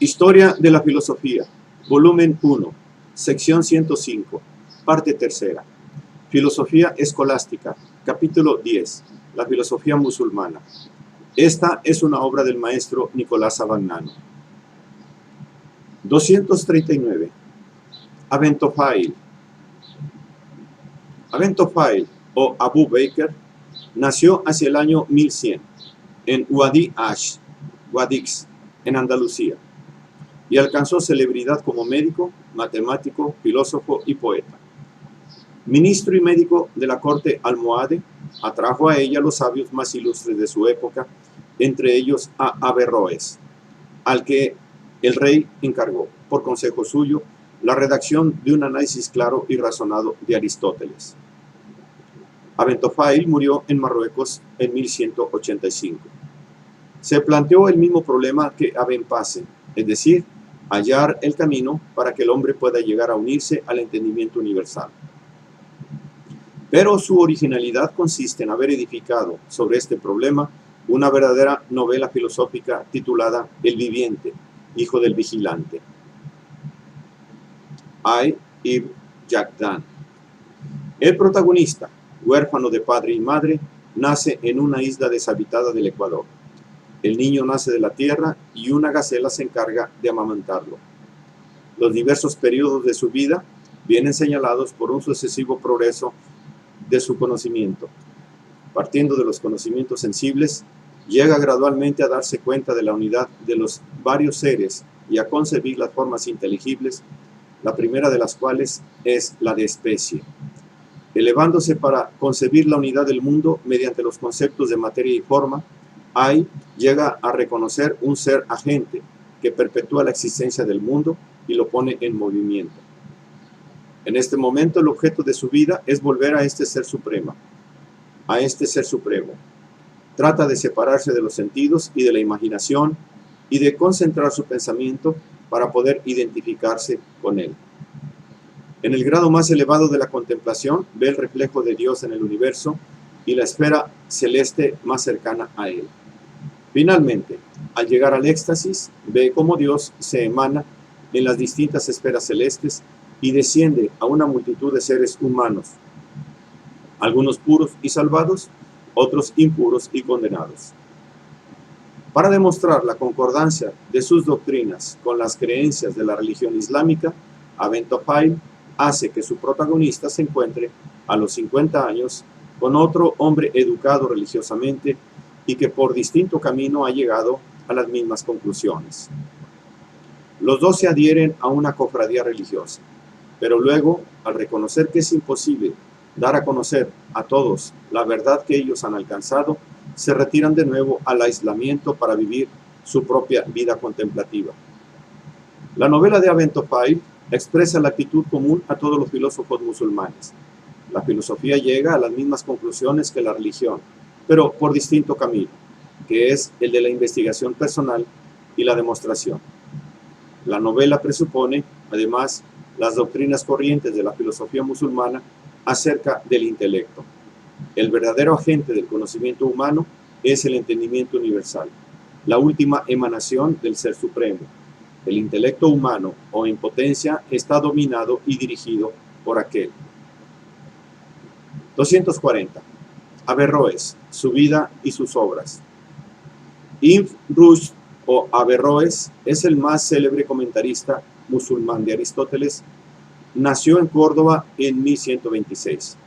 Historia de la filosofía, volumen 1, sección 105, parte tercera. Filosofía escolástica, capítulo 10, la filosofía musulmana. Esta es una obra del maestro Nicolás Abagnano. 239. Abentofail. Abentofail, o Abu Bakr, nació hacia el año 1100 en Wadi Ash, Guadix, en Andalucía, y alcanzó celebridad como médico, matemático, filósofo y poeta. Ministro y médico de la corte almohade, atrajo a ella los sabios más ilustres de su época, entre ellos a Averroes, al que el rey encargó, por consejo suyo, la redacción de un análisis claro y razonado de Aristóteles. Abentofail murió en Marruecos en 1185. Se planteó el mismo problema que Abenpase, es decir, hallar el camino para que el hombre pueda llegar a unirse al entendimiento universal. Pero su originalidad consiste en haber edificado sobre este problema una verdadera novela filosófica titulada El viviente, hijo del vigilante. Ibn Jaqdan. El protagonista, huérfano de padre y madre, nace en una isla deshabitada del Ecuador. El niño nace de la tierra y una gacela se encarga de amamantarlo. Los diversos periodos de su vida vienen señalados por un sucesivo progreso de su conocimiento. Partiendo de los conocimientos sensibles, llega gradualmente a darse cuenta de la unidad de los varios seres y a concebir las formas inteligibles, la primera de las cuales es la de especie. Elevándose para concebir la unidad del mundo mediante los conceptos de materia y forma, llega a reconocer un ser agente que perpetúa la existencia del mundo y lo pone en movimiento. En este momento el objeto de su vida es volver a este ser supremo. Trata de separarse de los sentidos y de la imaginación y de concentrar su pensamiento para poder identificarse con él. En el grado más elevado de la contemplación ve el reflejo de Dios en el universo y la esfera celeste más cercana a él. Finalmente, al llegar al éxtasis, ve cómo Dios se emana en las distintas esferas celestes y desciende a una multitud de seres humanos, algunos puros y salvados, otros impuros y condenados. Para demostrar la concordancia de sus doctrinas con las creencias de la religión islámica, Abentofail hace que su protagonista se encuentre a los 50 años con otro hombre educado religiosamente y que por distinto camino ha llegado a las mismas conclusiones. Los dos se adhieren a una cofradía religiosa, pero luego, al reconocer que es imposible dar a conocer a todos la verdad que ellos han alcanzado, se retiran de nuevo al aislamiento para vivir su propia vida contemplativa. La novela de Abentofail expresa la actitud común a todos los filósofos musulmanes. La filosofía llega a las mismas conclusiones que la religión, pero por distinto camino, que es el de la investigación personal y la demostración. La novela presupone, además, las doctrinas corrientes de la filosofía musulmana acerca del intelecto. El verdadero agente del conocimiento humano es el entendimiento universal, la última emanación del Ser Supremo. El intelecto humano, o en potencia, está dominado y dirigido por aquel. 240. Averroes, su vida y sus obras. Ibn Rushd, o Averroes, es el más célebre comentarista musulmán de Aristóteles. Nació en Córdoba en 1126.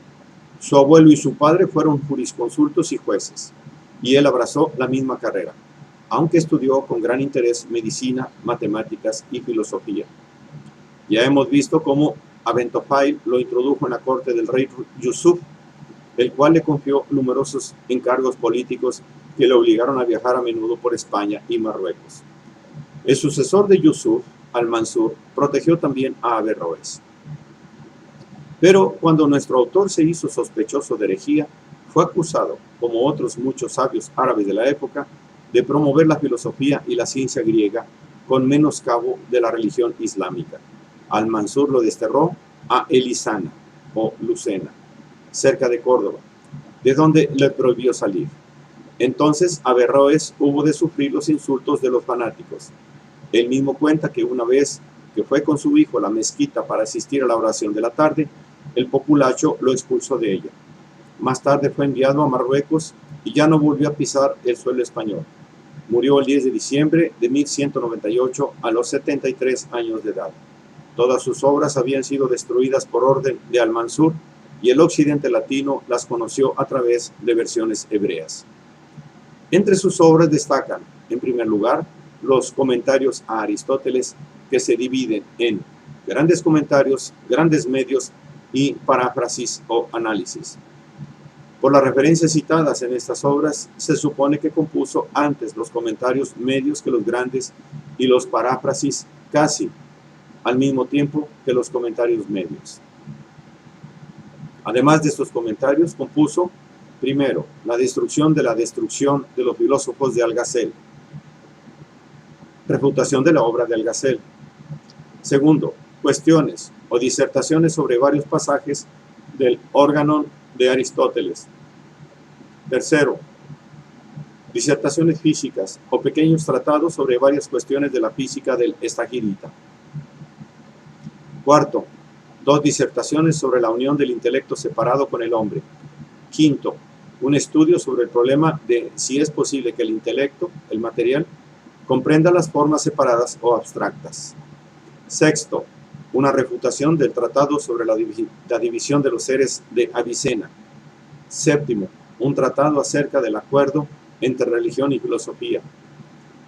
Su abuelo y su padre fueron jurisconsultos y jueces, y él abrazó la misma carrera, aunque estudió con gran interés medicina, matemáticas y filosofía. Ya hemos visto cómo Abentofail lo introdujo en la corte del rey Yusuf, el cual le confió numerosos encargos políticos que le obligaron a viajar a menudo por España y Marruecos. El sucesor de Yusuf, Al-Mansur, protegió también a Averroes. Pero cuando nuestro autor se hizo sospechoso de herejía, fue acusado, como otros muchos sabios árabes de la época, de promover la filosofía y la ciencia griega con menoscabo de la religión islámica. Al-Mansur lo desterró a Elisana, o Lucena, cerca de Córdoba, de donde le prohibió salir. Entonces Averroes hubo de sufrir los insultos de los fanáticos. Él mismo cuenta que una vez que fue con su hijo a la mezquita para asistir a la oración de la tarde, el populacho lo expulsó de ella. Más tarde fue enviado a Marruecos y ya no volvió a pisar el suelo español. Murió el 10 de diciembre de 1198 a los 73 años de edad. Todas sus obras habían sido destruidas por orden de Al-Mansur y el occidente latino las conoció a través de versiones hebreas. Entre sus obras destacan, en primer lugar, los comentarios a Aristóteles, que se dividen en grandes comentarios, grandes medios y paráfrasis o análisis. Por las referencias citadas en estas obras, se supone que compuso antes los comentarios medios que los grandes y los paráfrasis casi al mismo tiempo que los comentarios medios. Además de estos comentarios, compuso, primero, la destrucción de los filósofos de Algazel, refutación de la obra de Algazel. Segundo, cuestiones o disertaciones sobre varios pasajes del Organon de Aristóteles. Tercero, disertaciones físicas o pequeños tratados sobre varias cuestiones de la física del Estagirita. Cuarto, 2 disertaciones sobre la unión del intelecto separado con el hombre. Quinto, un estudio sobre el problema de si es posible que el intelecto, el material, comprenda las formas separadas o abstractas. Sexto, una refutación del tratado sobre la división de los seres de Avicena. Séptimo, un tratado acerca del acuerdo entre religión y filosofía.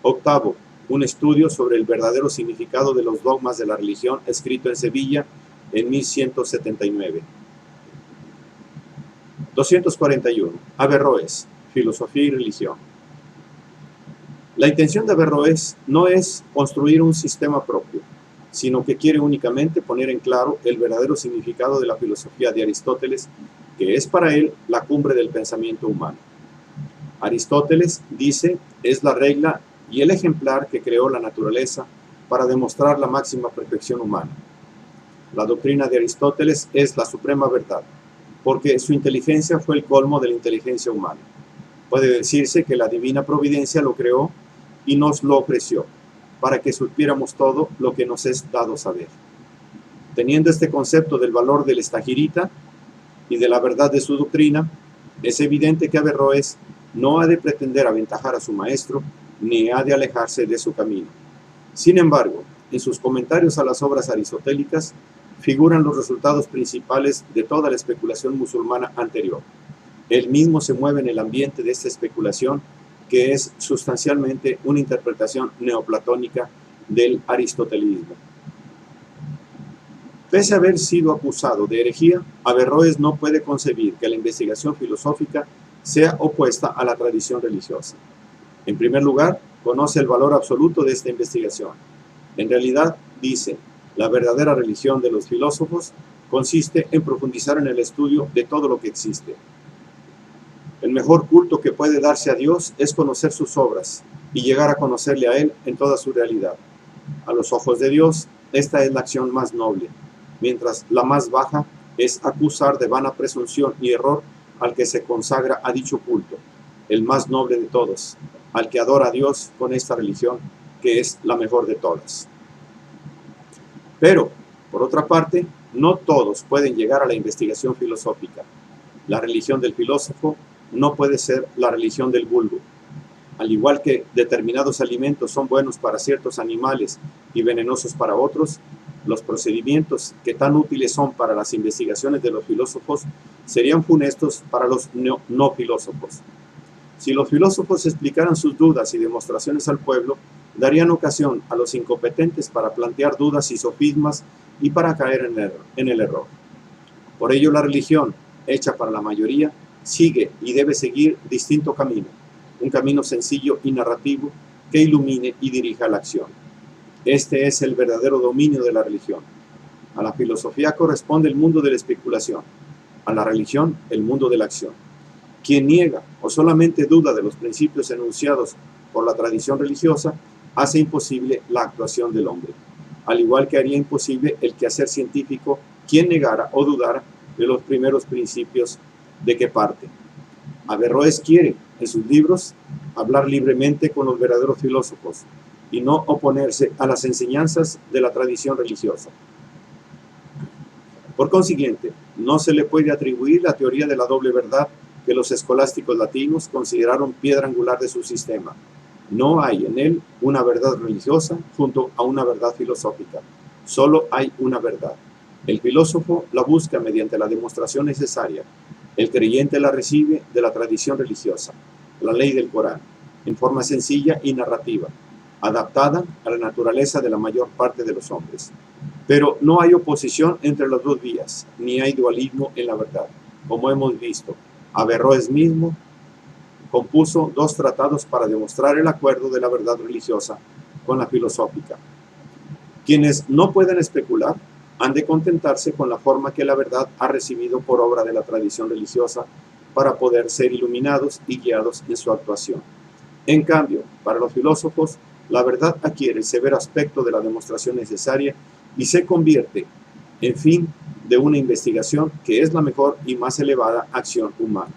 Octavo, un estudio sobre el verdadero significado de los dogmas de la religión, escrito en Sevilla en 1179. 241. Averroes, filosofía y religión. La intención de Averroes no es construir un sistema propio, sino que quiere únicamente poner en claro el verdadero significado de la filosofía de Aristóteles, que es para él la cumbre del pensamiento humano. Aristóteles, dice, es la regla y el ejemplar que creó la naturaleza para demostrar la máxima perfección humana. La doctrina de Aristóteles es la suprema verdad, porque su inteligencia fue el colmo de la inteligencia humana. Puede decirse que la divina providencia lo creó y nos lo ofreció, para que supiéramos todo lo que nos es dado saber. Teniendo este concepto del valor del Estagirita y de la verdad de su doctrina, es evidente que Averroes no ha de pretender aventajar a su maestro, ni ha de alejarse de su camino. Sin embargo, en sus comentarios a las obras aristotélicas figuran los resultados principales de toda la especulación musulmana anterior. Él mismo se mueve en el ambiente de esta especulación, que es sustancialmente una interpretación neoplatónica del aristotelismo. Pese a haber sido acusado de herejía, Averroes no puede concebir que la investigación filosófica sea opuesta a la tradición religiosa. En primer lugar, conoce el valor absoluto de esta investigación. En realidad, dice, la verdadera religión de los filósofos consiste en profundizar en el estudio de todo lo que existe. El mejor culto que puede darse a Dios es conocer sus obras y llegar a conocerle a Él en toda su realidad. A los ojos de Dios, esta es la acción más noble, mientras la más baja es acusar de vana presunción y error al que se consagra a dicho culto, el más noble de todos, al que adora a Dios con esta religión, que es la mejor de todas. Pero, por otra parte, no todos pueden llegar a la investigación filosófica. La religión del filósofo no puede ser la religión del vulgo. Al igual que determinados alimentos son buenos para ciertos animales y venenosos para otros, los procedimientos que tan útiles son para las investigaciones de los filósofos serían funestos para los no filósofos. Si los filósofos explicaran sus dudas y demostraciones al pueblo, darían ocasión a los incompetentes para plantear dudas y sofismas y para caer en el error. Por ello, la religión, hecha para la mayoría, sigue y debe seguir distinto camino, un camino sencillo y narrativo que ilumine y dirija la acción. Este es el verdadero dominio de la religión. A la filosofía corresponde el mundo de la especulación, a la religión el mundo de la acción. Quien niega o solamente duda de los principios enunciados por la tradición religiosa, hace imposible la actuación del hombre, al igual que haría imposible el quehacer científico quien negara o dudara de los primeros principios de que parte. Averroes quiere, en sus libros, hablar libremente con los verdaderos filósofos, y no oponerse a las enseñanzas de la tradición religiosa. Por consiguiente, no se le puede atribuir la teoría de la doble verdad que los escolásticos latinos consideraron piedra angular de su sistema. No hay en él una verdad religiosa junto a una verdad filosófica. Solo hay una verdad. El filósofo la busca mediante la demostración necesaria. El creyente la recibe de la tradición religiosa, la ley del Corán, en forma sencilla y narrativa, adaptada a la naturaleza de la mayor parte de los hombres. Pero no hay oposición entre las dos vías, ni hay dualismo en la verdad. Como hemos visto, Averroes mismo compuso 2 tratados para demostrar el acuerdo de la verdad religiosa con la filosófica. Quienes no pueden especular han de contentarse con la forma que la verdad ha recibido por obra de la tradición religiosa para poder ser iluminados y guiados en su actuación. En cambio, para los filósofos, la verdad adquiere el severo aspecto de la demostración necesaria y se convierte en fin de una investigación que es la mejor y más elevada acción humana.